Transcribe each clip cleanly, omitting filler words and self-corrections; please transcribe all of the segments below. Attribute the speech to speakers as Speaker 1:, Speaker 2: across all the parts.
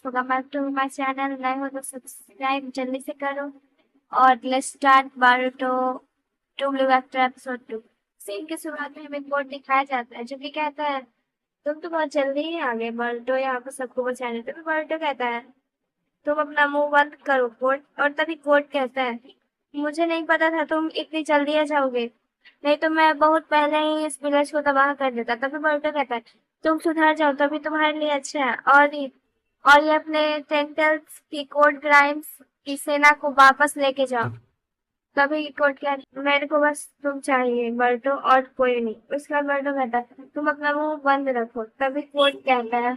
Speaker 1: Welcome back to my channel. नए हो तो सब्सक्राइब जल्दी से करो। और let's start Boruto two blue वेक्टर एपिसोड 2। सीन की शुरुआत में हमें कोड दिखाया जाता है जो कि कहता है तुम तो बहुत जल्दी ही आ गए बारूटो, यहाँ पर सबको बचाने। तभी बारूटो कहता है तुम अपना मुंह बंद करो कोड। और तभी कोड कहता है मुझे नहीं पता था तुम इतनी जल्दी आ जाओगे, नहीं तो मैं बहुत पहले ही इस विलेज को तबाह कर देता। तभी बारूटो कहता है तुम सुधर जाओ तभी तुम्हारे लिए अच्छा है। और ये अपने टेंटल्स की कोड ग्राइम्स की सेना को वापस लेके जाओ। तभी कोड क्या मेरे को बस तुम चाहिए बर्टो और कोई नहीं। उसके बाद बर्टो कहता है तुम अपना मुंह बंद रखो। तभी कोड कहता है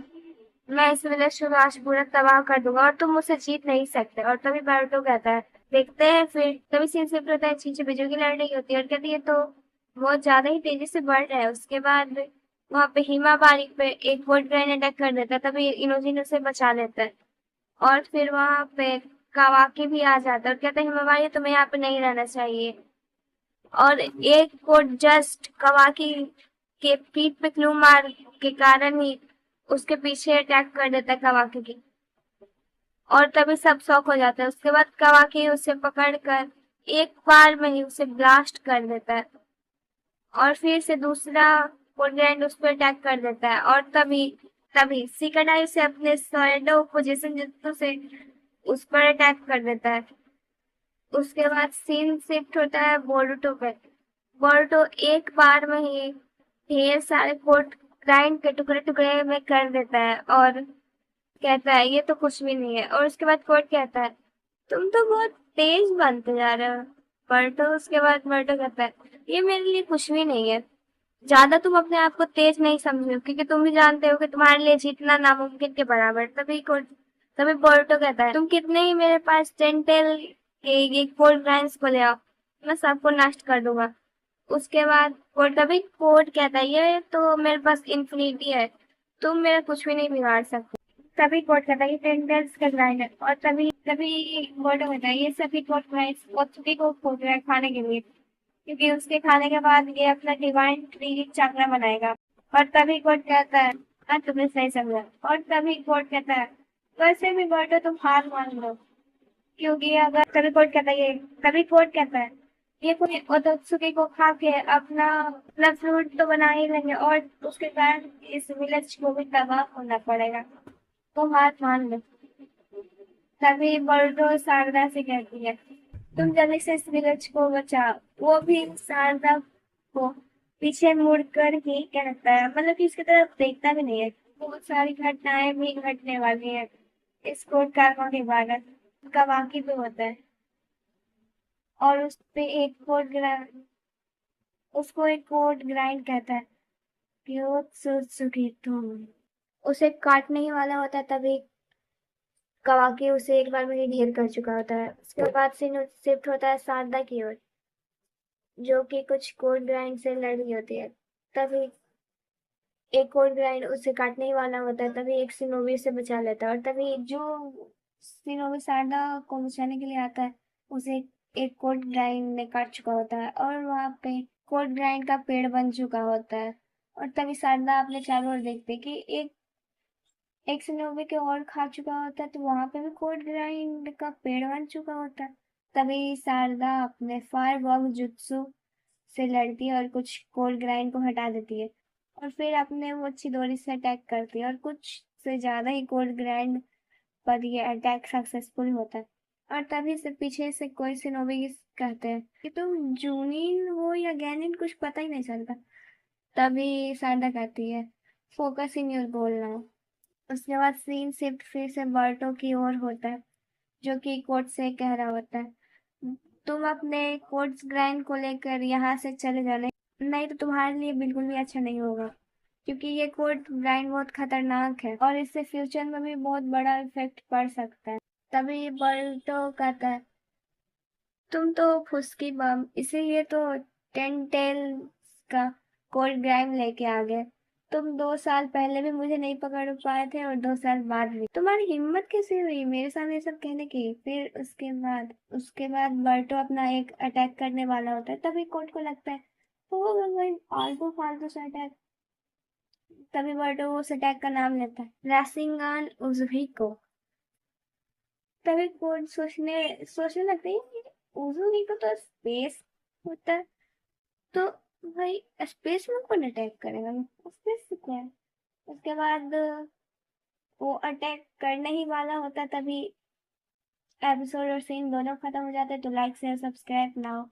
Speaker 1: मैं इस विलेज को आज पूरा तबाह कर दूंगा और तुम मुझसे जीत नहीं सकते। और तभी बर्टो कहता है देखते हैं फिर। तभी सीन शिफ्ट होता है, चींची बिजू की लड़ाई होती है और कहती है तो बहुत ज्यादा ही तेजी से बढ़ रहा है। उसके बाद वहां पे हिमाबारी पे एक बोट ग्रेन अटैक कर देता है। तभी इनोजिन उसे बचा लेता है और फिर वहां पे कावाकी भी आ जाता है और कहता है हिमाबारी तुम्हें यहाँ पे नहीं रहना चाहिए। और एक को जस्ट कवाकी के पीठ पे क्लू मार के कारण ही उसके पीछे अटैक कर देता है कवाकी की। और तभी सब शॉक हो जाता है। उसके बाद कवाकी उसे पकड़कर एक बार में ही उसे ब्लास्ट कर देता है और फिर से दूसरा पोलैंड उस पर अटैक कर देता है। और तभी तभी सिकाडाई से अपने शैडो पोजीशन जुत्सु से उस पर अटैक कर देता है। उसके बाद सीन शिफ्ट होता है बोरुटो पे। बोरुटो एक बार में ही ढेर सारे कोट ग्राइंड के टुकड़े टुकड़े में कर देता है और कहता है ये तो कुछ भी नहीं है। और उसके बाद कोट कहता है तुम तो बहुत तेज बनते जा रहे हो बर्टो। उसके बाद बर्टो कहता है ये मेरे लिए कुछ भी नहीं है, ज्यादा तुम अपने आप को तेज नहीं समझो क्योंकि तुम भी जानते हो कि तुम्हारे लिए जीतना नामुमकिन के बराबर। तभी बोर्टो कहता है तुम कितने ही मेरे पास टेंटेल के ये कोड ग्राइंस को ले आओ, मैं सबको नष्ट कर दूंगा। उसके बाद तभी कोड कहता है ये तो मेरे पास इन्फिनिटी है, तुम मेरा कुछ भी नहीं बिगाड़ सकते। तभी कोड कहता है ये टेंटेल्स का ग्राइंड है। और तभी तभी बोर्टो कहता है ये सभी कोड ग्राइंस ओत्सुकी को खोज रहा है खाने के लिए, क्योंकि उसके खाने के बाद ये अपना डिवाइन ट्री चाकरा बनाएगा। और तभी कोड कहता है हाँ तुमने सही समझा। और तभी कोड कहता है वैसे भी बर्डो तुम हार मान लो, क्योंकि अगर तभी कोड कहता है ये कोई ओतोत्सुकी को खा के अपना अपना फ्रूट तो बना ही लेंगे और उसके कारण इस विलेज को भी तबाह होना पड़ेगा, तो हार मान लो। तभी बर्डो शारदा से कहती है तुम जल्दी से इस विलेज को बचाओ। वो भी शारदा को पीछे मुड़कर ही कहता है, मतलब कि उसकी तरफ देखता भी नहीं है। बहुत सारी घटनाएं भी घटने वाली है इस कोर्ट कारकों के बाद का वाकई भी होता है। और उस पे एक उसको एक कोर्ट ग्राइंड कहता है सुखी तुम उसे काटने ही वाला होता है। तभी कवाकी उसे एक बार में ही ढेर कर चुका होता है। उसके बाद से शिफ्ट होता है शारदा की ओर, जो कि कुछ कोड ग्राइंड से लड़ रही होती है। तभी एक कोड ग्राइंड उसे काटने ही वाला होता है। तभी एक सिनोबी उसे बचा लेता है और तभी जो सिनोबी शारदा को बचाने के लिए आता है उसे एक कोड ग्राइंड ने काट चुका होता है और वहां पे कोड ग्राइंड का पेड़ बन चुका होता है। और तभी शारदा अपने चारों ओर देखते कि एक सिनोबी के और खा चुका होता है, तो वहां पे भी कोड ग्राइंड का पेड़ बन चुका होता है। तभी शारदा अपने फायर वॉक जुत्सु से लड़ती है और कुछ कोड ग्राइंड को हटा देती है और फिर अपने वो चिदोरी से अटैक करती है और कुछ से ज्यादा ही कोड ग्राइंड पर ये अटैक सक्सेसफुल होता है। और तभी से पीछे से कोई सिनोबी कहते हैं कि तुम जूनिन हो या गैनिन, कुछ पता ही नहीं चलता। तभी शारदा कहती है focus in your goal now. उसके बाद सीन शिफ्ट फिर से बर्टो की ओर होता है, जो कि कोर्ट से कह रहा होता है तुम अपने कोर्ट्स ग्राइंड को लेकर यहाँ से चले जाने, नहीं तो तुम्हारे लिए बिल्कुल भी अच्छा नहीं होगा, क्योंकि ये कोर्ट ग्राइंड बहुत खतरनाक है और इससे फ्यूचर में भी बहुत बड़ा इफेक्ट पड़ सकता है। तभी बर्टो कहता है तुम तो फुस्की बम, इसीलिए तो टेन टेल्स का कोड ग्राइम लेके आ गए। तुम 2 साल पहले भी मुझे नहीं पकड़ पाए थे और 2 साल बाद भी तुम्हारी हिम्मत कैसे हुई मेरे सामने ये सब कहने की। फिर उसके बाद बर्टो अपना एक अटैक करने वाला होता है। तभी कोर्ट को लगता है ओ भगवान फालतू फालतू से अटैक। तभी बर्टो उस अटैक का नाम लेता है रासिंगान उजुहिको। तभी कोड सोचने लगते हैं उज़ूरी को तो स्पेस होता है, तो भाई स्पेस में कौन अटैक करेगा, स्पेस से क्या है। उसके बाद वो अटैक करने ही वाला होता, तभी एपिसोड और सीन दोनों खत्म हो जाते। तो लाइक शेयर सब्सक्राइब नाउ।